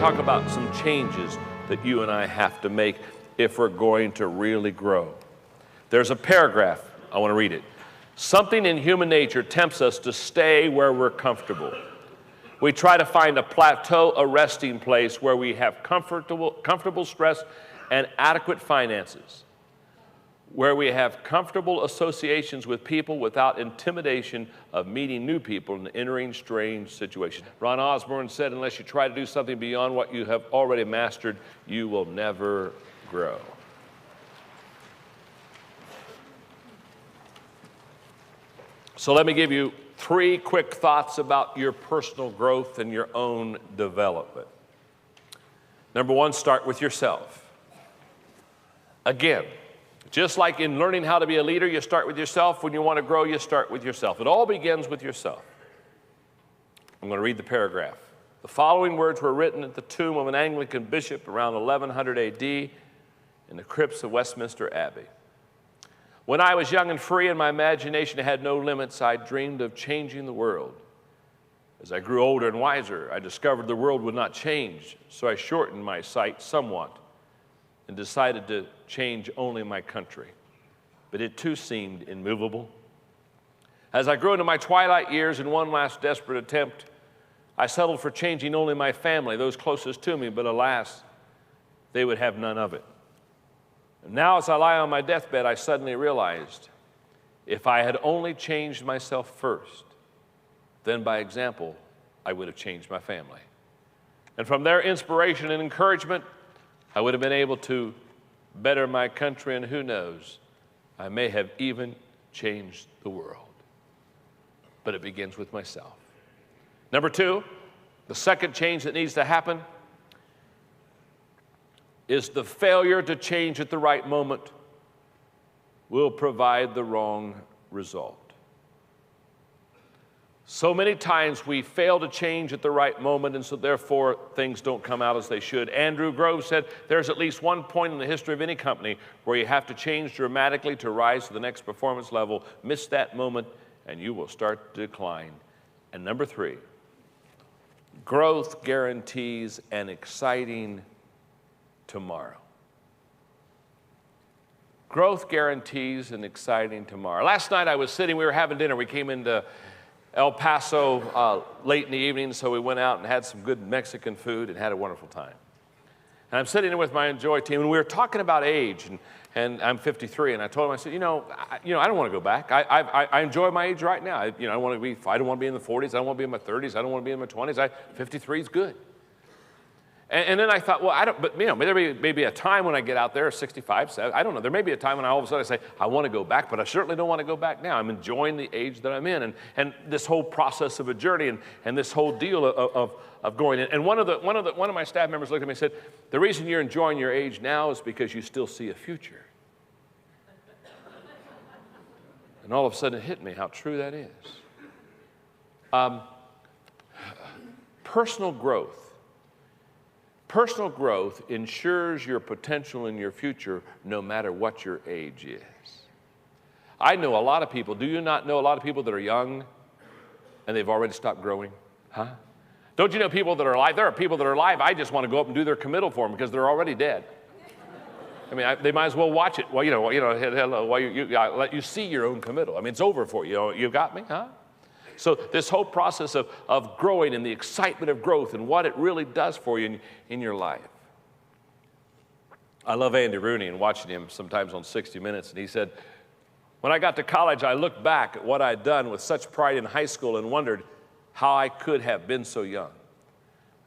talk about some changes that you and I have to make if we're going to really grow. There's a paragraph, I want to read it. Something in human nature tempts us to stay where we're comfortable. We try to find a plateau, a resting place where we have comfortable stress and adequate finances, where we have comfortable associations with people without intimidation of meeting new people and entering strange situations. Ron Osborne said, unless you try to do something beyond what you have already mastered, you will never grow. So let me give you 3 quick thoughts about your personal growth and your own development. Number 1, start with yourself. Again, just like in learning how to be a leader, you start with yourself. When you want to grow, you start with yourself. It all begins with yourself. I'm going to read the paragraph. The following words were written at the tomb of an Anglican bishop around 1100 AD in the crypts of Westminster Abbey. When I was young and free and my imagination had no limits, I dreamed of changing the world. As I grew older and wiser, I discovered the world would not change, so I shortened my sight somewhat and decided to change only my country. But it too seemed immovable. As I grew into my twilight years in one last desperate attempt, I settled for changing only my family, those closest to me, but alas, they would have none of it. And now as I lie on my deathbed, I suddenly realized if I had only changed myself first, then by example, I would have changed my family. And from their inspiration and encouragement, I would have been able to better my country, and who knows, I may have even changed the world. But it begins with myself. Number 2, the second change that needs to happen is the failure to change at the right moment will provide the wrong result. So many times we fail to change at the right moment, and so therefore things don't come out as they should. Andrew Grove said there's at least one point in the history of any company where you have to change dramatically to rise to the next performance level. Miss that moment and you will start to decline. And number 3, growth guarantees an exciting tomorrow. Growth guarantees an exciting tomorrow. Last night we were having dinner. We came into El Paso late in the evening, so we went out and had some good Mexican food and had a wonderful time. And I'm sitting there with my Enjoy team, and we were talking about age, and I'm 53, and I told him, I said, I don't want to go back. I enjoy my age right now. I don't want to be in the 40s. I don't want to be in my 30s. I don't want to be in my 20s. 53 is good. And then I thought, well, there may be a time when I get out there, 65, 70, I don't know. There may be a time when all of a sudden I say, I want to go back, but I certainly don't want to go back now. I'm enjoying the age that I'm in, and this whole process of a journey, and this whole deal of going. And one of my staff members looked at me and said, the reason you're enjoying your age now is because you still see a future. And all of a sudden it hit me how true that is. Personal growth. Personal growth ensures your potential in your future no matter what your age is. I know a lot of people. Do you not know a lot of people that are young and they've already stopped growing? Huh? Don't you know people that are alive? There are people that are alive. I just want to go up and do their committal for them because they're already dead. I mean, they might as well watch it. Well, hello, while you let you see your own committal. I mean, it's over for you. You got me, huh? So this whole process of growing and the excitement of growth and what it really does for you in your life. I love Andy Rooney and watching him sometimes on 60 Minutes. And he said, when I got to college, I looked back at what I'd done with such pride in high school and wondered how I could have been so young.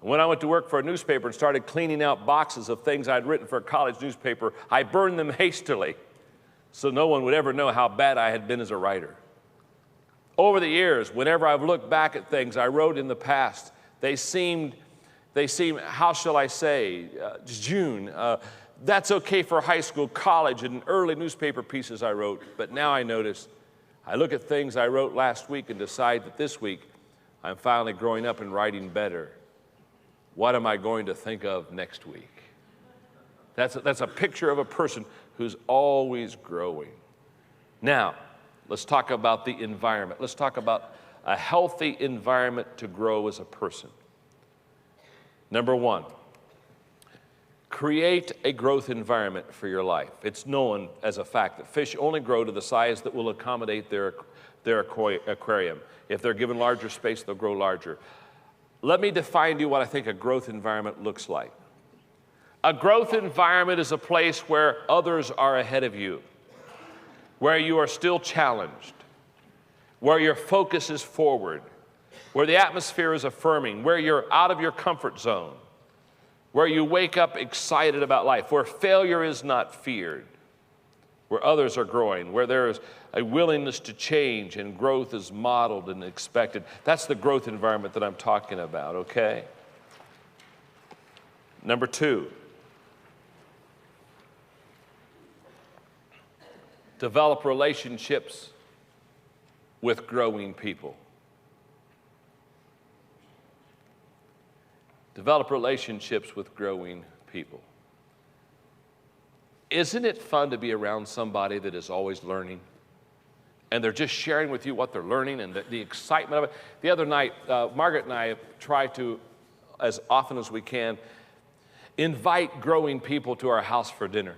And when I went to work for a newspaper and started cleaning out boxes of things I'd written for a college newspaper, I burned them hastily so no one would ever know how bad I had been as a writer. Over the years, whenever I've looked back at things I wrote in the past, they seem, how shall I say, June. That's okay for high school, college, and early newspaper pieces I wrote. But now I notice, I look at things I wrote last week and decide that this week I'm finally growing up and writing better. What am I going to think of next week? That's a picture of a person who's always growing. Now, let's talk about the environment. Let's talk about a healthy environment to grow as a person. Number 1, Create a growth environment for your life. It's known as a fact that fish only grow to the size that will accommodate their aquarium. If they're given larger space, they'll grow larger. Let me define to you what I think a growth environment looks like. A growth environment is a place where others are ahead of you, where you are still challenged, where your focus is forward, where the atmosphere is affirming, where you're out of your comfort zone, where you wake up excited about life, where failure is not feared, where others are growing, where there is a willingness to change and growth is modeled and expected. That's the growth environment that I'm talking about, okay? Number 2, develop relationships with growing people. Develop relationships with growing people. Isn't it fun to be around somebody that is always learning? And they're just sharing with you what they're learning and the excitement of it. The other night, Margaret and I try to, as often as we can, invite growing people to our house for dinner.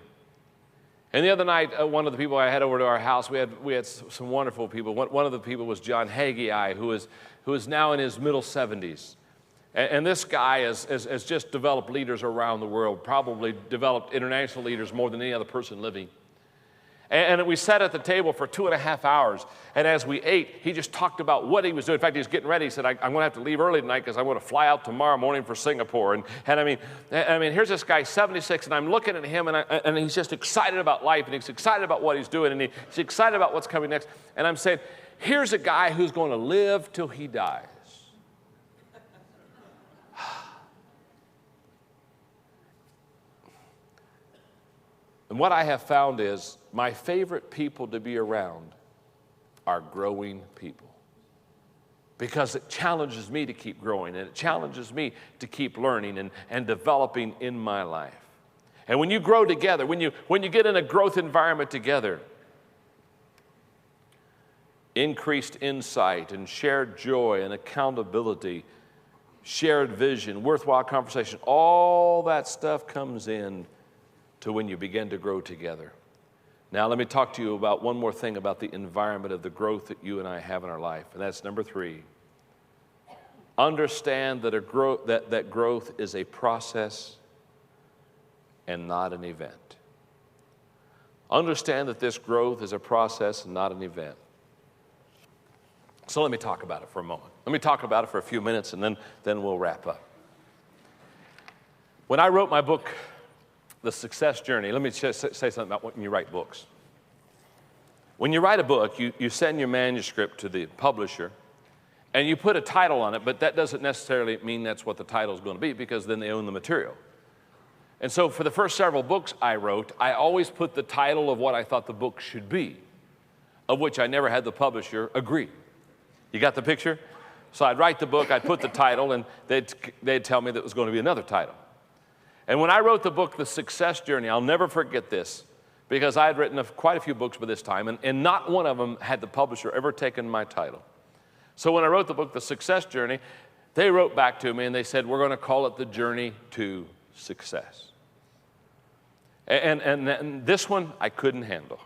And the other night, one of the people I had over to our house, we had some wonderful people. One of the people was John Haggai, who is now in his middle 70s. And this guy has just developed leaders around the world, probably developed international leaders more than any other person living. And we sat at the table for 2.5 hours, and as we ate, he just talked about what he was doing. In fact, he was getting ready. He said, I'm going to have to leave early tonight because I want to fly out tomorrow morning for Singapore. And I mean, here's this guy, 76, and I'm looking at him, and he's just excited about life, and he's excited about what he's doing, and he's excited about what's coming next. And I'm saying, here's a guy who's going to live till he dies. And what I have found is my favorite people to be around are growing people, because it challenges me to keep growing, and it challenges me to keep learning and developing in my life. And when you grow together, when you get in a growth environment together, increased insight and shared joy and accountability, shared vision, worthwhile conversation, all that stuff comes in to when you begin to grow together. Now, let me talk to you about one more thing about the environment of the growth that you and I have in our life, and that's number 3. Understand that that growth is a process and not an event. Understand that this growth is a process and not an event. So let me talk about it for a moment. Let me talk about it for a few minutes, and then we'll wrap up. When I wrote my book, The Success Journey, let me just say something about when you write books. When you write a book, you send your manuscript to the publisher, and you put a title on it, but that doesn't necessarily mean that's what the title is going to be, because then they own the material. And so for the first several books I wrote, I always put the title of what I thought the book should be, of which I never had the publisher agree. You got the picture? So I'd write the book, I'd put the title, and they'd tell me that it was going to be another title. And when I wrote the book, The Success Journey, I'll never forget this, because I had written quite a few books by this time, and not one of them had the publisher ever taken my title. So when I wrote the book, The Success Journey, they wrote back to me and they said, we're going to call it The Journey to Success. And this one I couldn't handle.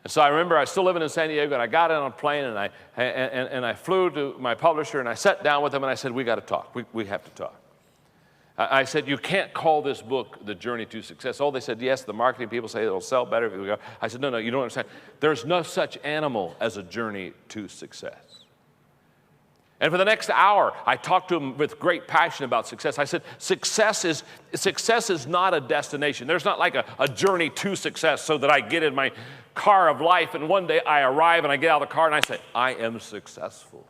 And so I remember I was still living in San Diego, and I got on a plane, and I flew to my publisher, and I sat down with him, and I said, we got to talk. We have to talk. I said, you can't call this book The Journey to Success. Oh, they said, yes, the marketing people say it'll sell better if we go. I said, no, you don't understand. There's no such animal as a journey to success. And for the next hour, I talked to him with great passion about success. I said, success is not a destination. There's not like a journey to success so that I get in my car of life and one day I arrive and I get out of the car and I say, I am successful.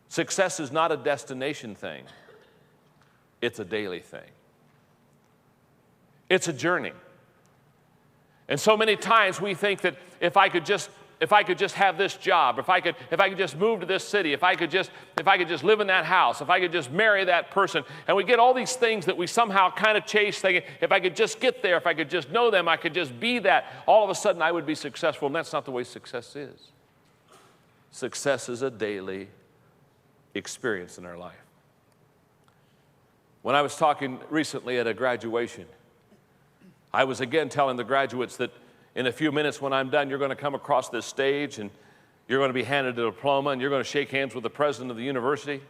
Success is not a destination thing. It's a daily thing. It's a journey. And so many times we think that if I could just have this job, if I could just move to this city, if I could just live in that house, if I could just marry that person, and we get all these things that we somehow kind of chase, thinking, if I could just get there, if I could just know them, I could just be that, all of a sudden I would be successful, and that's not the way success is. Success is a daily experience in our life. When I was talking recently at a graduation, I was again telling the graduates that in a few minutes when I'm done, you're going to come across this stage and you're going to be handed a diploma and you're going to shake hands with the president of the university.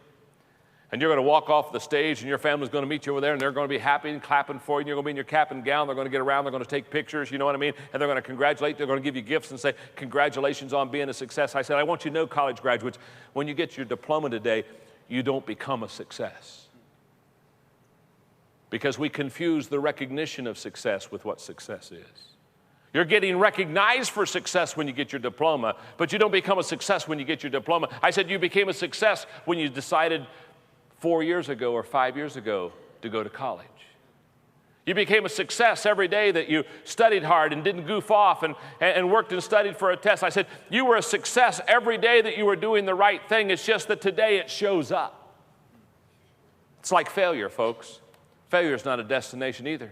And you're going to walk off the stage and your family's going to meet you over there and they're going to be happy and clapping for you. And you're going to be in your cap and gown. They're going to get around. They're going to take pictures. You know what I mean? And they're going to congratulate. They're going to give you gifts and say, congratulations on being a success. I said, I want you to know, college graduates, when you get your diploma today, you don't become a success. Because we confuse the recognition of success with what success is. You're getting recognized for success when you get your diploma, but you don't become a success when you get your diploma. I said you became a success when you decided 4 years ago or 5 years ago to go to college. You became a success every day that you studied hard and didn't goof off and worked and studied for a test. I said you were a success every day that you were doing the right thing. It's just that today it shows up. It's like failure, folks. Failure is not a destination either.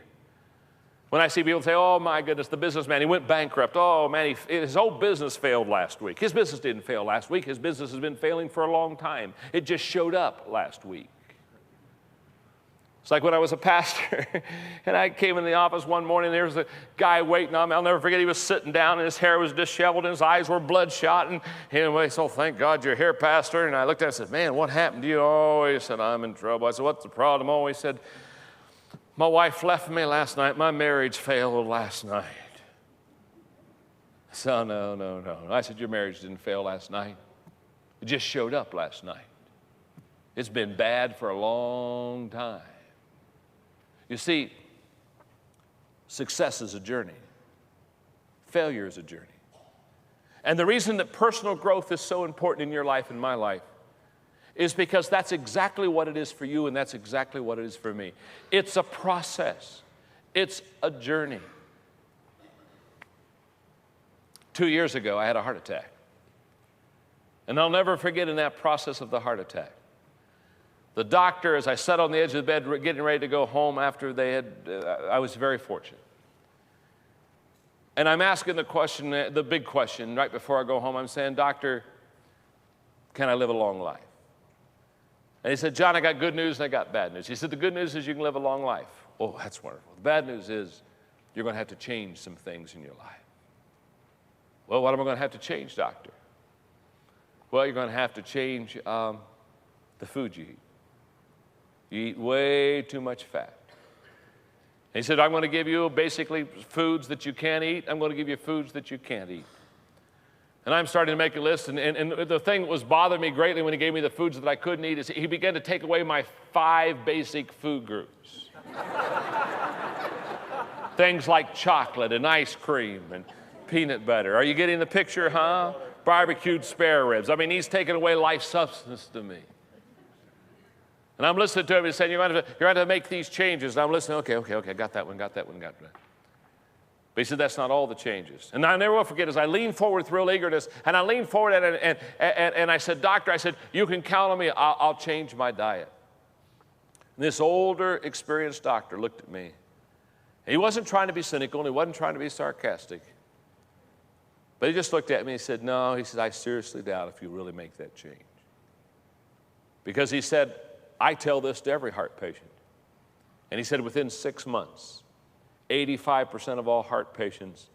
When I see people say, oh my goodness, the businessman, he went bankrupt. Oh man, his whole business failed last week. His business didn't fail last week. His business has been failing for a long time. It just showed up last week. It's like when I was a pastor and I came in the office one morning, there was a guy waiting on me. I'll never forget, he was sitting down and his hair was disheveled and his eyes were bloodshot. And anyway, so thank God you're here, pastor. And I looked at him and said, man, what happened to you? Oh, he said, I'm in trouble. I said, what's the problem? Oh, he said, my wife left me last night. My marriage failed last night. I said, oh, no. I said, your marriage didn't fail last night. It just showed up last night. It's been bad for a long time. You see, success is a journey. Failure is a journey. And the reason that personal growth is so important in your life and my life is because that's exactly what it is for you and that's exactly what it is for me. It's a process. It's a journey. 2 years ago, I had a heart attack. And I'll never forget in that process of the heart attack. The doctor, as I sat on the edge of the bed getting ready to go home after they had, I was very fortunate. And I'm asking the question, the big question, right before I go home. I'm saying, doctor, can I live a long life? And he said, John, I got good news and I got bad news. He said, the good news is you can live a long life. Oh, that's wonderful. The bad news is you're going to have to change some things in your life. Well, what am I going to have to change, doctor? Well, you're going to have to change the food you eat. You eat way too much fat. And he said, I'm going to give you basically foods that you can't eat. I'm going to give you foods that you can't eat. And I'm starting to make a list, and the thing that was bothering me greatly when he gave me the foods that I couldn't eat is he began to take away my 5 basic food groups. Things like chocolate and ice cream and peanut butter. Are you getting the picture, huh? Barbecued spare ribs. I mean, he's taking away life substance to me. And I'm listening to him, he's saying, you're going to have to make these changes. And I'm listening, okay, got that one. But he said, that's not all the changes. And I never will forget, as I leaned forward with real eagerness, and I leaned forward and I said, doctor, I said, you can count on me, I'll change my diet. And this older, experienced doctor looked at me. He wasn't trying to be cynical, and he wasn't trying to be sarcastic. But he just looked at me and said, no, he said, I seriously doubt if you really make that change. Because he said, I tell this to every heart patient. And he said, within 6 months, 85% of all heart patients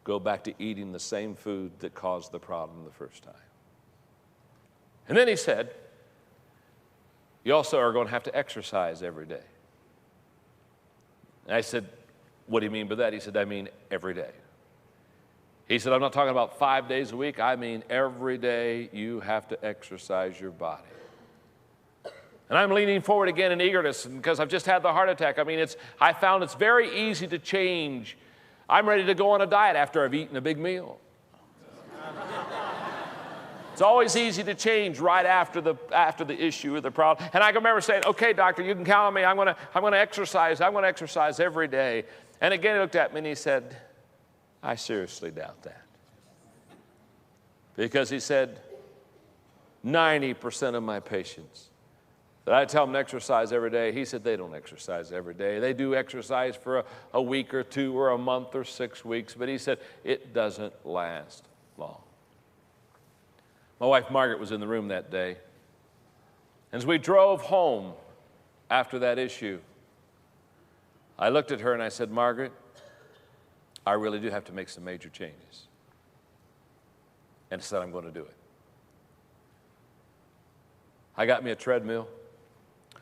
go back to eating the same food that caused the problem the first time. And then he said, you also are going to have to exercise every day. And I said, what do you mean by that? He said, I mean every day. He said, I'm not talking about 5 days a week. I mean every day you have to exercise your body. And I'm leaning forward again in eagerness because I've just had the heart attack. I mean, I found it's very easy to change. I'm ready to go on a diet after I've eaten a big meal. It's always easy to change right after the issue or the problem. And I can remember saying, okay, doctor, you can count on me. I'm going to exercise. I'm going to exercise every day. And again, he looked at me and he said, I seriously doubt that. Because he said, 90% of my patients that I tell them to exercise every day, he said they don't exercise every day. They do exercise for a week or 2 or a month or 6 weeks, but he said it doesn't last long. My wife Margaret was in the room that day. As we drove home after that issue, I looked at her and I said, Margaret, I really do have to make some major changes. And said, I'm going to do it. I got me a treadmill.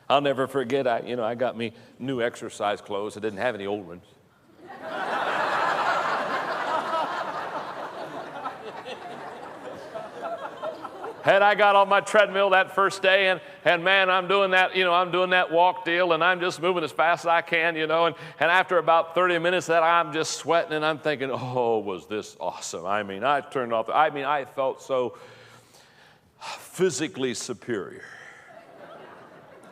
I'll never forget, I got me new exercise clothes. I didn't have any old ones. And I got on my treadmill that first day, and man, I'm doing that walk deal, and I'm just moving as fast as I can, and after about 30 minutes of that, I'm just sweating, and I'm thinking, oh, was this awesome. I turned off, I felt so physically superior.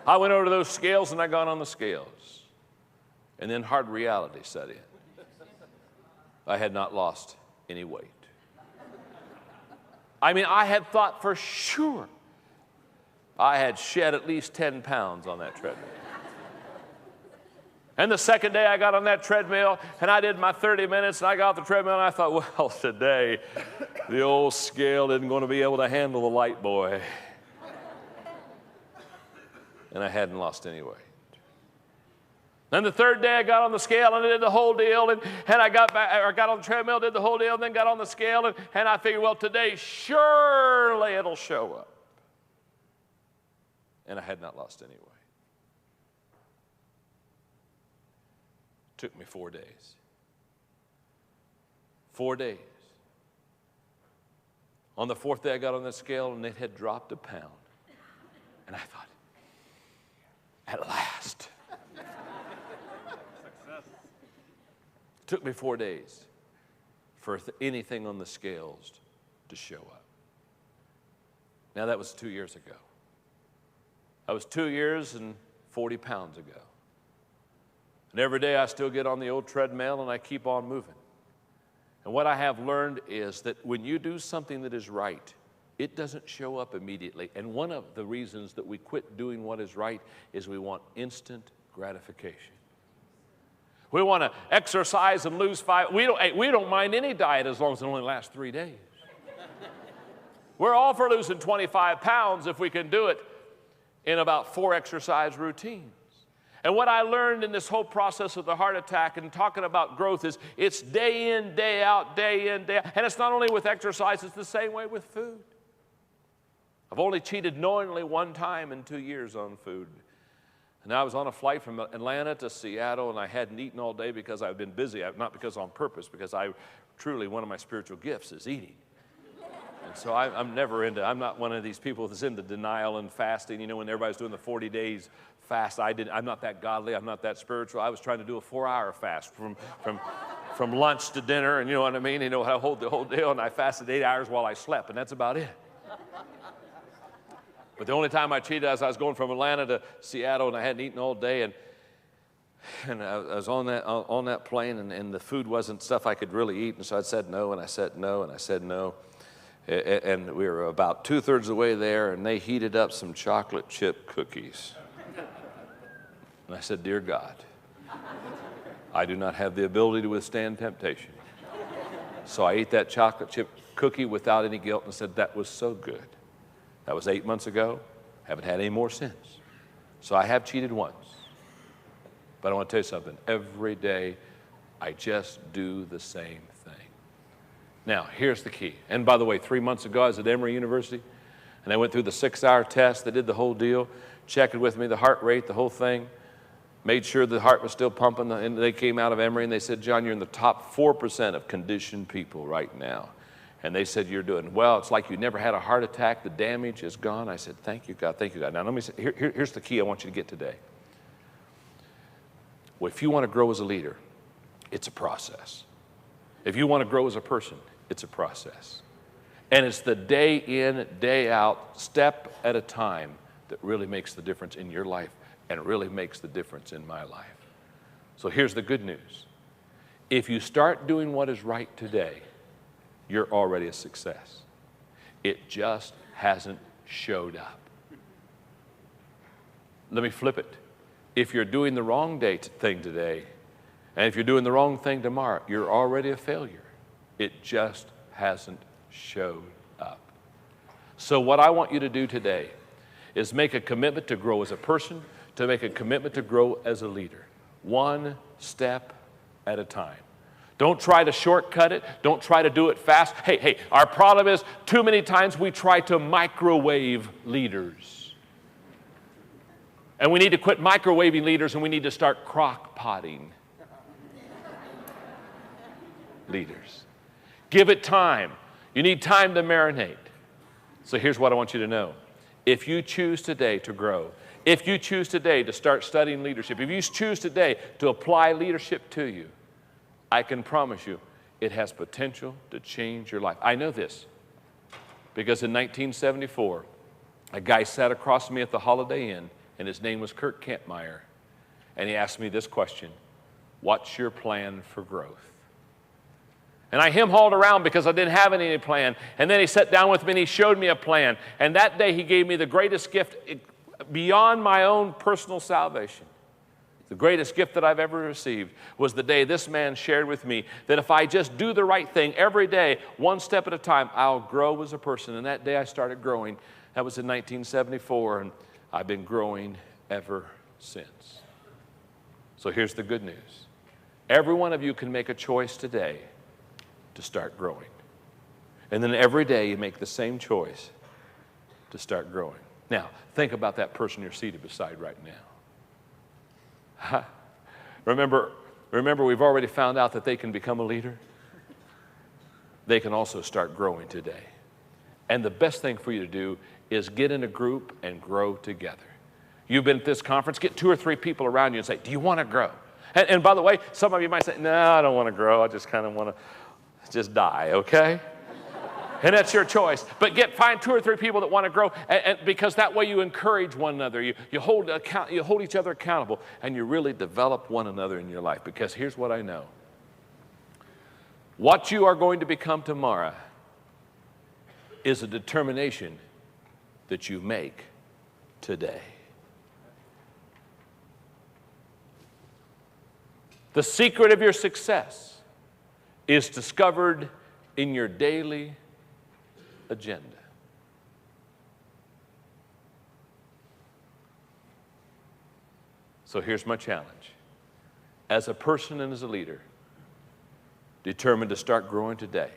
I went over to those scales, and I got on the scales, and then hard reality set in. I had not lost any weight. I had thought for sure I had shed at least 10 pounds on that treadmill. And the second day I got on that treadmill and I did my 30 minutes and I got off the treadmill and I thought, well, today the old scale isn't going to be able to handle the light boy. And I hadn't lost any weight. Then the third day I got on the scale and I did the whole deal and I got on the treadmill, did the whole deal, and then got on the scale and I figured, well, today surely it'll show up. And I had not lost any weight. Took me 4 days. 4 days. On the fourth day I got on the scale and it had dropped a pound. And I thought, at last. Took me 4 days for anything on the scales to show up. Now that was 2 years ago. That was 2 years and 40 pounds ago. And every day I still get on the old treadmill and I keep on moving. And what I have learned is that when you do something that is right, it doesn't show up immediately. And one of the reasons that we quit doing what is right is we want instant gratification. We want to exercise and lose 5. We don't mind any diet as long as it only lasts 3 days. We're all for losing 25 pounds if we can do it in about 4 exercise routines. And what I learned in this whole process of the heart attack and talking about growth is it's day in, day out, day in, day out. And it's not only with exercise, it's the same way with food. I've only cheated knowingly one time in 2 years on food. And I was on a flight from Atlanta to Seattle, and I hadn't eaten all day because I've been busy, not because on purpose, because one of my spiritual gifts is eating. And so I'm not one of these people that's into denial and fasting. When everybody's doing the 40 days fast, I'm not that godly, I'm not that spiritual. I was trying to do a 4-hour fast from lunch to dinner, and you know what I mean? I hold the whole deal, and I fasted 8 hours while I slept, and that's about it. But the only time I cheated was I was going from Atlanta to Seattle, and I hadn't eaten all day, and I was on that plane, and the food wasn't stuff I could really eat, and so I said no, and I said no, and I said no. And we were about 2/3 of the way there, and they heated up some chocolate chip cookies. And I said, dear God, I do not have the ability to withstand temptation. So I ate that chocolate chip cookie without any guilt and said, that was so good. That was 8 months ago. Haven't had any more since. So I have cheated once. But I want to tell you something. Every day, I just do the same thing. Now, here's the key. And by the way, 3 months ago, I was at Emory University, and I went through the 6-hour test. They did the whole deal, checked with me, the heart rate, the whole thing, made sure the heart was still pumping. And they came out of Emory, and they said, John, you're in the top 4% of conditioned people right now. And they said, you're doing well. It's like you never had a heart attack. The damage is gone. I said, thank you, God. Thank you, God. Now, let me say, here's the key I want you to get today. Well, if you want to grow as a leader, it's a process. If you want to grow as a person, it's a process. And it's the day in, day out, step at a time that really makes the difference in your life and really makes the difference in my life. So here's the good news. If you start doing what is right today, you're already a success. It just hasn't showed up. Let me flip it. If you're doing the wrong thing today, and if you're doing the wrong thing tomorrow, you're already a failure. It just hasn't showed up. So what I want you to do today is make a commitment to grow as a person, to make a commitment to grow as a leader, one step at a time. Don't try to shortcut it. Don't try to do it fast. Hey, our problem is too many times we try to microwave leaders. And we need to quit microwaving leaders, and we need to start crock-potting leaders. Give it time. You need time to marinate. So here's what I want you to know. If you choose today to grow, if you choose today to start studying leadership, if you choose today to apply leadership to you, I can promise you it has potential to change your life. I know this because in 1974, a guy sat across from me at the Holiday Inn, and his name was Kurt Kampmeyer, and he asked me this question: what's your plan for growth? And I hem-hauled around because I didn't have any plan. And then he sat down with me and he showed me a plan. And that day he gave me the greatest gift beyond my own personal salvation. The greatest gift that I've ever received was the day this man shared with me that if I just do the right thing every day, one step at a time, I'll grow as a person. And that day I started growing. That was in 1974, and I've been growing ever since. So here's the good news. Every one of you can make a choice today to start growing. And then every day you make the same choice to start growing. Now, think about that person you're seated beside right now. Remember, we've already found out that they can become a leader. They can also start growing today. And the best thing for you to do is get in a group and grow together. You've been at this conference, get 2 or 3 people around you and say, do you want to grow? And by the way, some of you might say, no, I don't want to grow. I just kind of want to just die, okay? And that's your choice. But find 2 or 3 people that want to grow, and because that way you encourage one another. You hold each other accountable, and you really develop one another in your life. Because here's what I know. What you are going to become tomorrow is a determination that you make today. The secret of your success is discovered in your daily agenda. So here's my challenge. As a person and as a leader, determined to start growing today,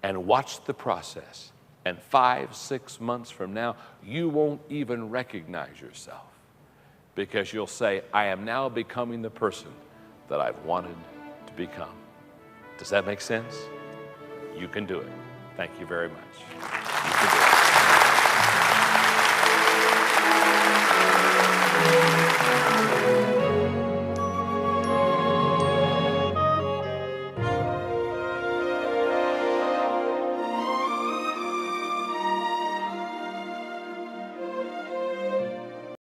and watch the process. And 5, 6 months from now, you won't even recognize yourself, because you'll say, I am now becoming the person that I've wanted to become. Does that make sense? You can do it. Thank you very much.